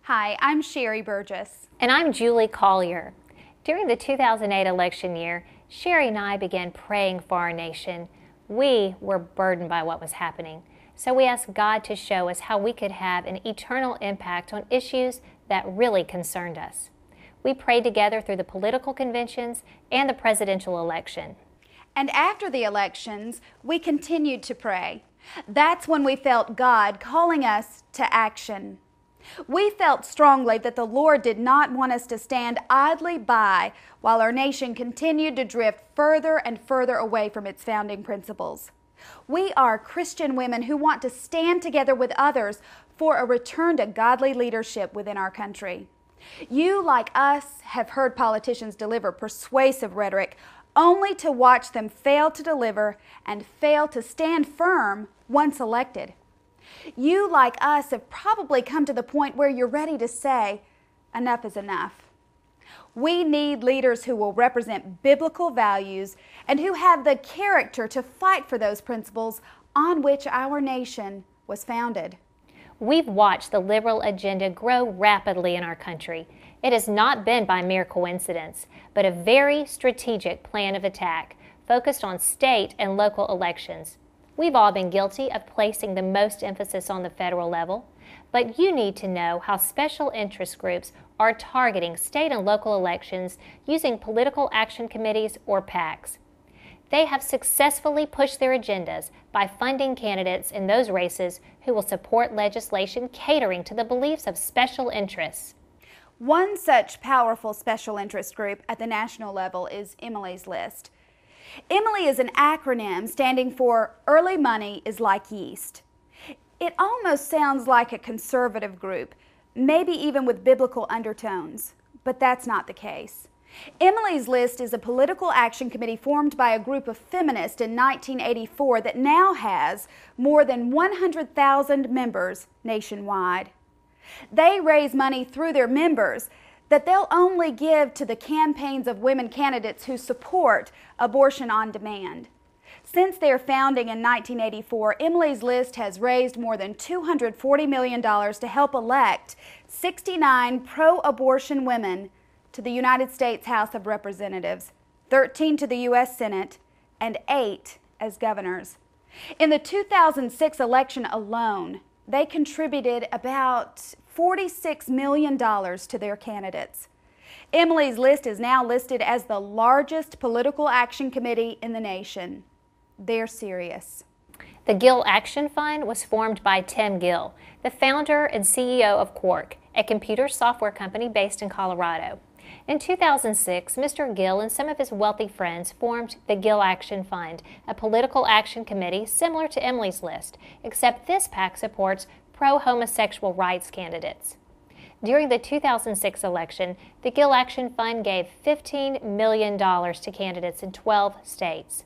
Hi, I'm Sherri Burgess. And I'm Julie Collier. During the 2008 election year, Sherri and I began praying for our nation. We were burdened by what was happening, so we asked God to show us how we could have an eternal impact on issues that really concerned us. We prayed together through the political conventions and the presidential election. And after the elections, we continued to pray. That's when we felt God calling us to action. We felt strongly that the Lord did not want us to stand idly by while our nation continued to drift further and further away from its founding principles. We are Christian women who want to stand together with others for a return to godly leadership within our country. You, like us, have heard politicians deliver persuasive rhetoric only to watch them fail to deliver and fail to stand firm once elected. You, like us, have probably come to the point where you're ready to say, enough is enough. We need leaders who will represent biblical values and who have the character to fight for those principles on which our nation was founded. We've watched the liberal agenda grow rapidly in our country. It has not been by mere coincidence, but a very strategic plan of attack focused on state and local elections. We've all been guilty of placing the most emphasis on the federal level, but you need to know how special interest groups are targeting state and local elections using political action committees or PACs. They have successfully pushed their agendas by funding candidates in those races who will support legislation catering to the beliefs of special interests. One such powerful special interest group at the national level is Emily's List. Emily is an acronym standing for Early Money is Like Yeast. It almost sounds like a conservative group, maybe even with biblical undertones, but that's not the case. Emily's List is a political action committee formed by a group of feminists in 1984 that now has more than 100,000 members nationwide. They raise money through their members that they'll only give to the campaigns of women candidates who support abortion on demand. Since their founding in 1984, Emily's List has raised more than $240 million to help elect 69 pro-abortion women to the United States House of Representatives, 13 to the U.S. Senate, and 8 as governors. In the 2006 election alone, they contributed about $46 million to their candidates. Emily's List is now listed as the largest political action committee in the nation. They're serious. The Gill Action Fund was formed by Tim Gill, the founder and CEO of Quark, a computer software company based in Colorado. In 2006, Mr. Gill and some of his wealthy friends formed the Gill Action Fund, a political action committee similar to Emily's List, except this PAC supports pro-homosexual rights candidates. During the 2006 election, the Gill Action Fund gave $15 million to candidates in 12 states.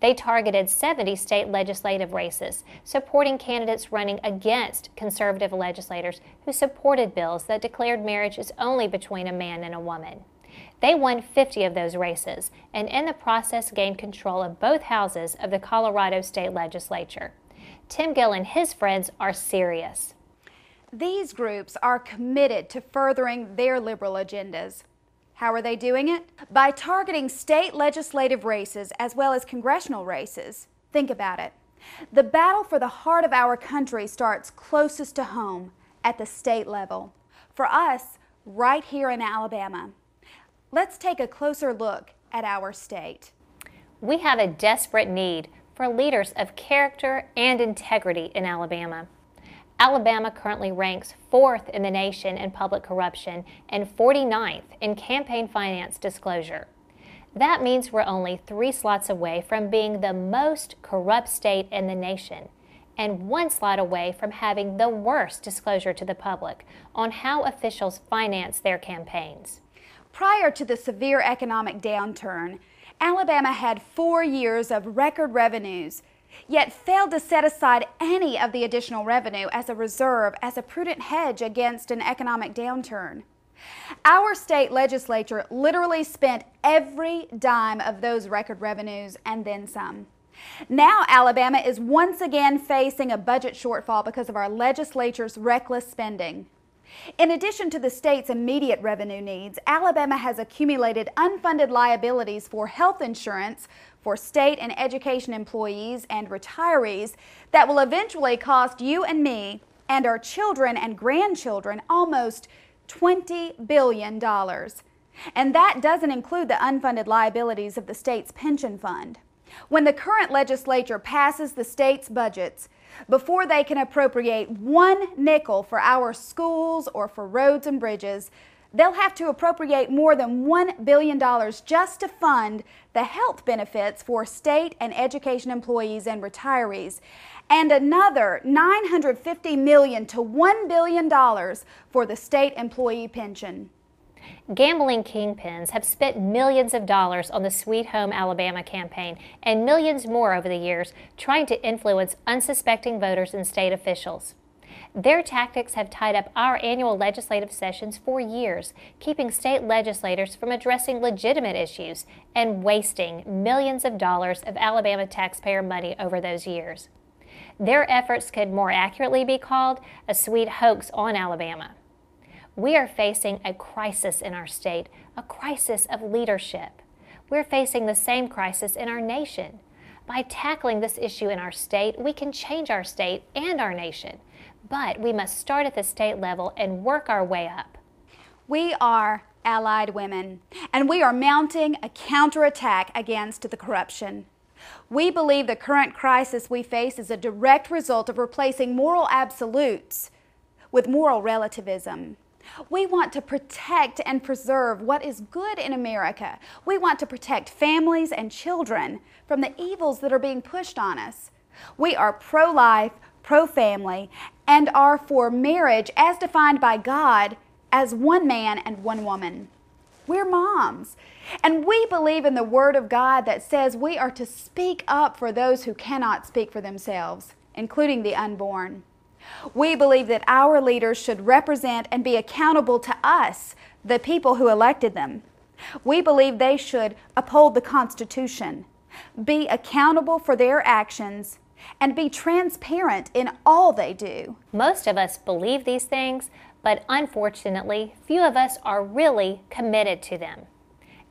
They targeted 70 state legislative races, supporting candidates running against conservative legislators who supported bills that declared marriage is only between a man and a woman. They won 50 of those races, and in the process gained control of both houses of the Colorado State Legislature. Tim Gill and his friends are serious. These groups are committed to furthering their liberal agendas. How are they doing it? By targeting state legislative races as well as congressional races. Think about it. The battle for the heart of our country starts closest to home, at the state level. For us, right here in Alabama. Let's take a closer look at our state. We have a desperate need for leaders of character and integrity in Alabama. Alabama currently ranks 4th in the nation in public corruption and 49th in campaign finance disclosure. That means we're only 3 slots away from being the most corrupt state in the nation and 1 slot away from having the worst disclosure to the public on how officials finance their campaigns. Prior to the severe economic downturn, Alabama had 4 years of record revenues, yet failed to set aside any of the additional revenue as a reserve, as a prudent hedge against an economic downturn. Our state legislature literally spent every dime of those record revenues and then some. Now Alabama is once again facing a budget shortfall because of our legislature's reckless spending. In addition to the state's immediate revenue needs, Alabama has accumulated unfunded liabilities for health insurance for state and education employees and retirees that will eventually cost you and me and our children and grandchildren almost $20 billion. And that doesn't include the unfunded liabilities of the state's pension fund. When the current legislature passes the state's budgets, before they can appropriate one nickel for our schools or for roads and bridges, they'll have to appropriate more than $1 billion just to fund the health benefits for state and education employees and retirees, and another $950 million to $1 billion for the state employee pension. Gambling kingpins have spent millions of dollars on the Sweet Home Alabama campaign and millions more over the years trying to influence unsuspecting voters and state officials. Their tactics have tied up our annual legislative sessions for years, keeping state legislators from addressing legitimate issues and wasting millions of dollars of Alabama taxpayer money over those years. Their efforts could more accurately be called a sweet hoax on Alabama. We are facing a crisis in our state, a crisis of leadership. We're facing the same crisis in our nation. By tackling this issue in our state, we can change our state and our nation. But we must start at the state level and work our way up. We are allied women, and we are mounting a counterattack against the corruption. We believe the current crisis we face is a direct result of replacing moral absolutes with moral relativism. We want to protect and preserve what is good in America. We want to protect families and children from the evils that are being pushed on us. We are pro-life, pro-family, and are for marriage as defined by God as one man and one woman. We're moms, and we believe in the Word of God that says we are to speak up for those who cannot speak for themselves, including the unborn. We believe that our leaders should represent and be accountable to us, the people who elected them. We believe they should uphold the Constitution, be accountable for their actions, and be transparent in all they do. Most of us believe these things, but unfortunately, few of us are really committed to them.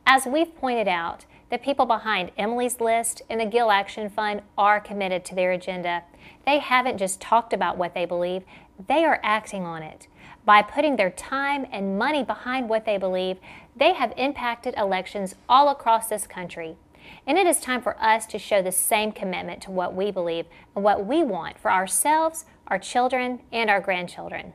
As we've pointed out, the people behind Emily's List and the Gill Action Fund are committed to their agenda. They haven't just talked about what they believe, they are acting on it. By putting their time and money behind what they believe, they have impacted elections all across this country. And it is time for us to show the same commitment to what we believe and what we want for ourselves, our children, and our grandchildren.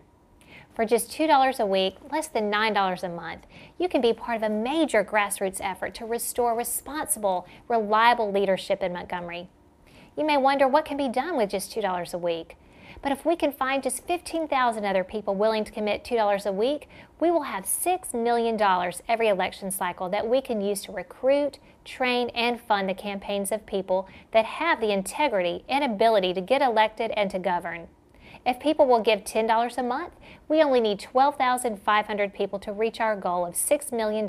For just $2 a week, less than $9 a month, you can be part of a major grassroots effort to restore responsible, reliable leadership in Montgomery. You may wonder what can be done with just $2 a week. But if we can find just 15,000 other people willing to commit $2 a week, we will have $6 million every election cycle that we can use to recruit, train, and fund the campaigns of people that have the integrity and ability to get elected and to govern. If people will give $10 a month, we only need 12,500 people to reach our goal of $6 million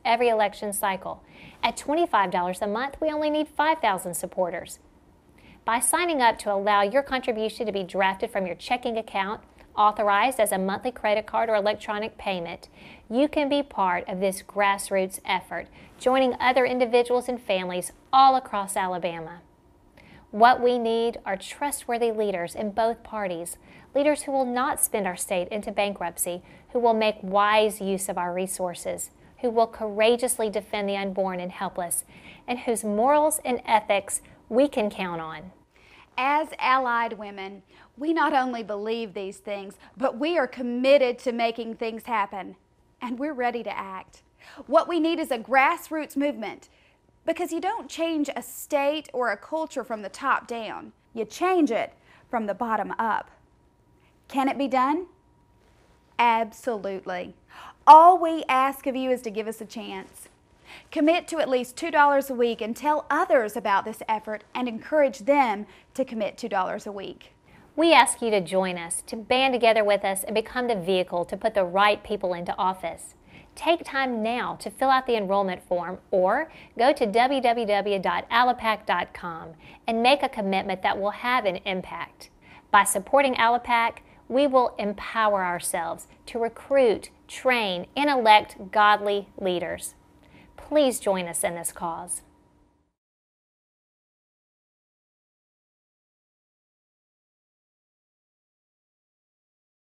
every election cycle. At $25 a month, we only need 5,000 supporters. By signing up to allow your contribution to be drafted from your checking account, authorized as a monthly credit card or electronic payment, you can be part of this grassroots effort, joining other individuals and families all across Alabama. What we need are trustworthy leaders in both parties, leaders who will not spend our state into bankruptcy, who will make wise use of our resources, who will courageously defend the unborn and helpless, and whose morals and ethics we can count on. As allied women, we not only believe these things, but we are committed to making things happen, and we're ready to act. What we need is a grassroots movement, because you don't change a state or a culture from the top down. You change it from the bottom up. Can it be done? Absolutely. All we ask of you is to give us a chance. Commit to at least $2 a week and tell others about this effort and encourage them to commit $2 a week. We ask you to join us, to band together with us and become the vehicle to put the right people into office. Take time now to fill out the enrollment form or go to www.allapac.com and make a commitment that will have an impact. By supporting AllaPac, we will empower ourselves to recruit, train, and elect godly leaders. Please join us in this cause.